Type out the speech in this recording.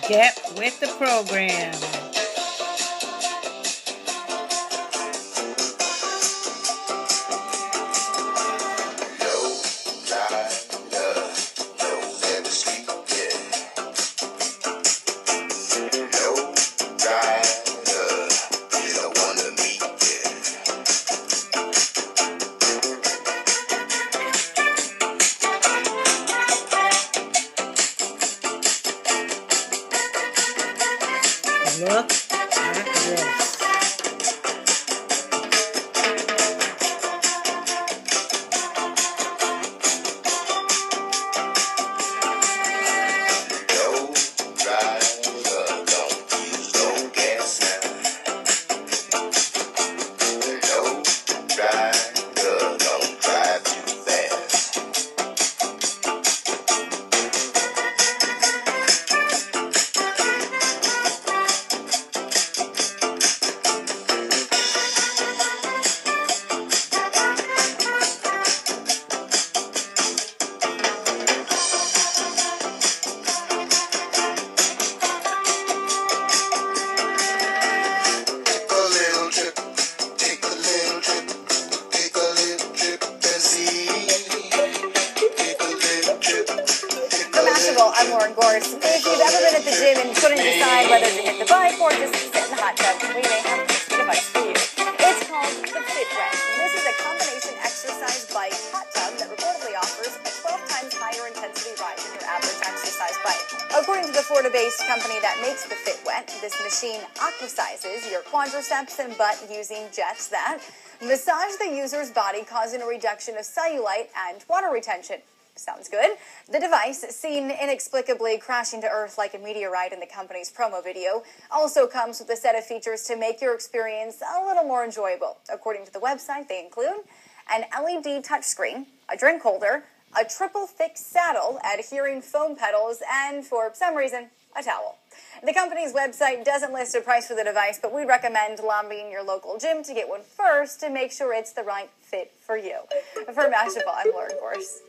Get with the program. Look at this. I'm Lauren Gorse. If you've ever been at the gym and couldn't decide whether to hit the bike or just sit in the hot tub, we may have just the device for you. It's called the FitWet. This is a combination exercise bike hot tub that reportedly offers a 12 times higher intensity ride than your average exercise bike. According to the Florida-based company that makes the FitWet, this machine aquasizes your quadriceps and butt using jets that massage the user's body, causing a reduction of cellulite and water retention. Sounds good. The device, seen inexplicably crashing to Earth like a meteorite in the company's promo video, also comes with a set of features to make your experience a little more enjoyable. According to the website, they include an LED touchscreen, a drink holder, a triple thick saddle, adhering foam pedals, and, for some reason, a towel. The company's website doesn't list a price for the device, but we'd recommend lobbying your local gym to get one first to make sure it's the right fit for you. For Mashable, I'm Lauren Gorse.